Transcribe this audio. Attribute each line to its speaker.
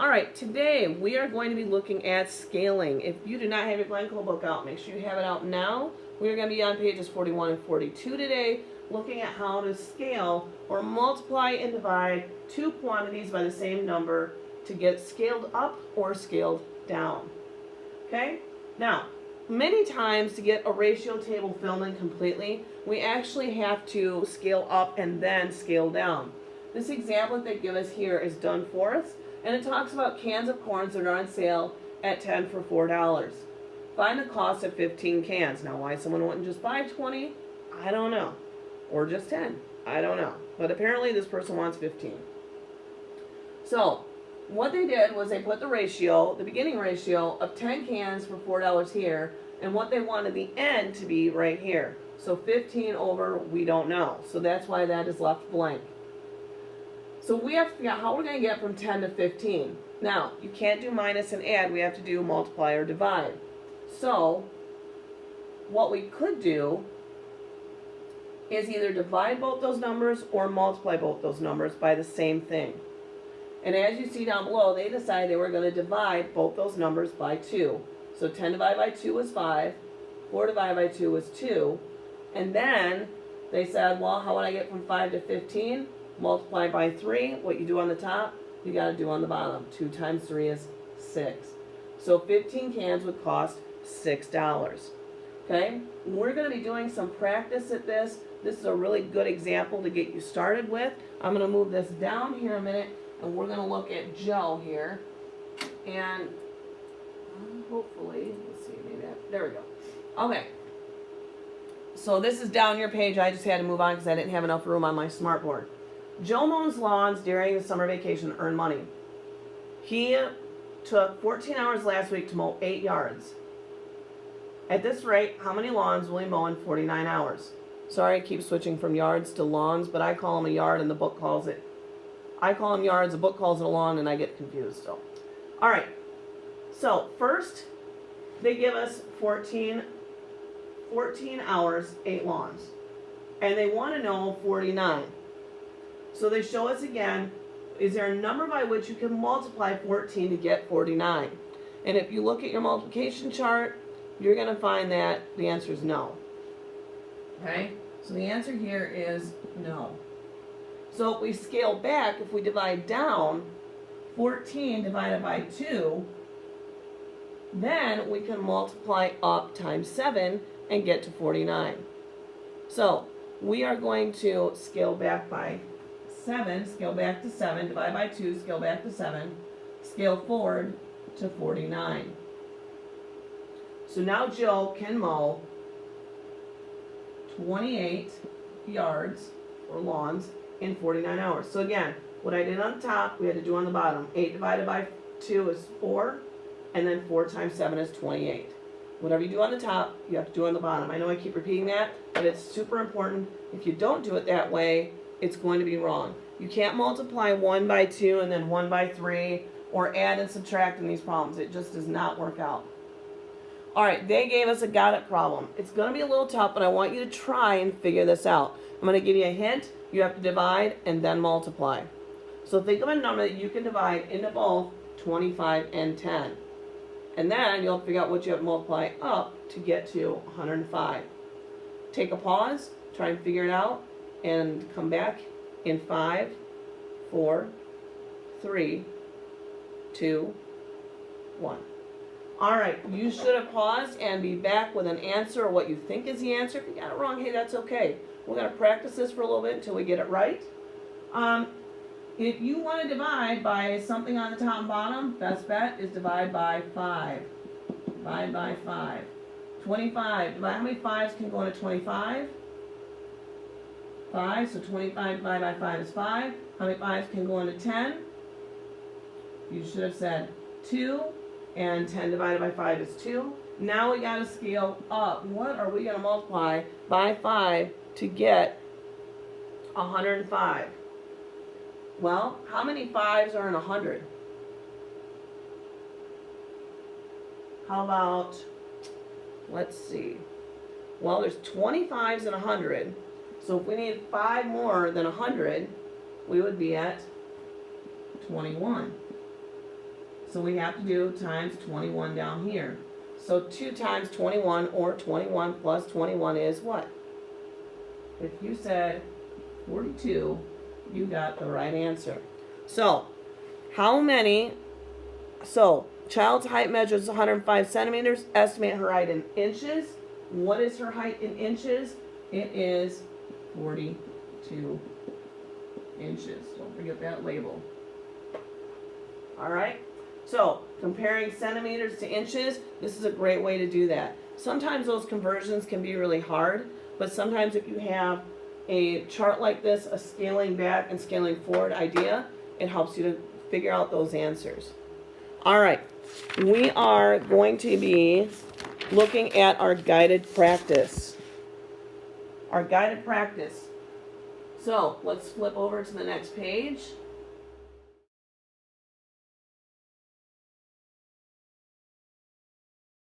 Speaker 1: All right, today we are going to be looking at scaling. If you do not have your Glencoe book out, make sure you have it out now. We are going to be on pages 41 and 42 today, looking at how to scale or multiply and divide two quantities by the same number to get scaled up or scaled down. Okay? Now, many times to get a ratio table filled in completely, we actually have to scale up and then scale down. This example that they give us here is done for us, and it talks about cans of corns that are on sale at 10 for $4. Find the cost of 15 cans. Now, why someone wouldn't just buy 20, I don't know. Or just 10, I don't know. But apparently this person wants 15. So, what they did was they put the ratio, the beginning ratio of 10 cans for $4 here, and what they wanted the end to be right here. So 15 over, we don't know. So that's why that is left blank. So we have to figure out how we're going to get from 10 to 15. Now, you can't do minus and add. We have to do multiply or divide. So, what we could do is either divide both those numbers or multiply both those numbers by the same thing. And as you see down below, they decided they were going to divide both those numbers by 2. So 10 divided by 2 was 5. 4 divided by 2 was 2. And then they said, well, how would I get from 5 to 15? Multiply by 3. What you do on the top, you got to do on the bottom. 2 times 3 is 6. So 15 cans would cost $6. Okay? We're going to be doing some practice at this. This is a really good example to get you started with. I'm going to move this down here a minute, and we're going to look at Joe here. And hopefully, let's see, maybe there we go. Okay. So this is down your page. I just had to move on because I didn't have enough room on my smartboard. Joe mows lawns during the summer vacation to earn money. He took 14 hours last week to mow 8 yards. At this rate, how many lawns will he mow in 49 hours? Sorry, I keep switching from yards to lawns, but I call them a yard and the book calls it. I call them yards, the book calls it a lawn, and I get confused. So, all right. So first, they give us 14 hours, 8 lawns, and they want to know 49. So they show us again, is there a number by which you can multiply 14 to get 49? And if you look at your multiplication chart, you're going to find that the answer is no. Okay? So the answer here is no. So if we scale back, if we divide down 14 divided by 2, then we can multiply up times 7 and get to 49. So we are going to scale back by 7, scale back to 7, divide by 2, scale back to 7, scale forward to 49. So now Joe can mow 28 yards or lawns in 49 hours. So again, what I did on the top, we had to do on the bottom. 8 divided by 2 is 4, and then 4 times 7 is 28. Whatever you do on the top, you have to do on the bottom. I know I keep repeating that, but it's super important. If you don't do it that way, it's going to be wrong. You can't multiply 1 by 2 and then 1 by 3 or add and subtract in these problems. It just does not work out. All right, they gave us a got it problem. It's going to be a little tough, but I want you to try and figure this out. I'm going to give you a hint. You have to divide and then multiply. So think of a number that you can divide into both 25 and 10. And then you'll figure out what you have to multiply up to get to 105. Take a pause, try and figure it out, and come back in 5, 4, 3, 2, 1. All right, you should have paused and be back with an answer or what you think is the answer. If you got it wrong, hey, that's okay. We're going to practice this for a little bit until we get it right. If you want to divide by something on the top and bottom, best bet is divide by 5. Divide by 5. 25. Divide, how many 5s can go into 25? 5. So 25 divided by 5 is 5. How many 5s can go into 10? You should have said 2. And 10 divided by 5 is 2. Now we got to scale up. What are we going to multiply by 5 to get 105? Well, how many 5s are in 100? How about, let's see. Well, there's 25s in 100. So if we need 5 more than 100, we would be at 21. So we have to do times 21 down here. So 2 times 21, or 21 plus 21 is what? If you said 42, you got the right answer. So, child's height measures 105 centimeters. Estimate her height in inches. What is her height in inches? It is 42 inches. Don't forget that label. Alright? So, comparing centimeters to inches, this is a great way to do that. Sometimes those conversions can be really hard, but sometimes if you have a chart like this, a scaling back and scaling forward idea, it helps you to figure out those answers. Alright, we are going to be looking at our guided practice. Our guided practice. So, let's flip over to the next page.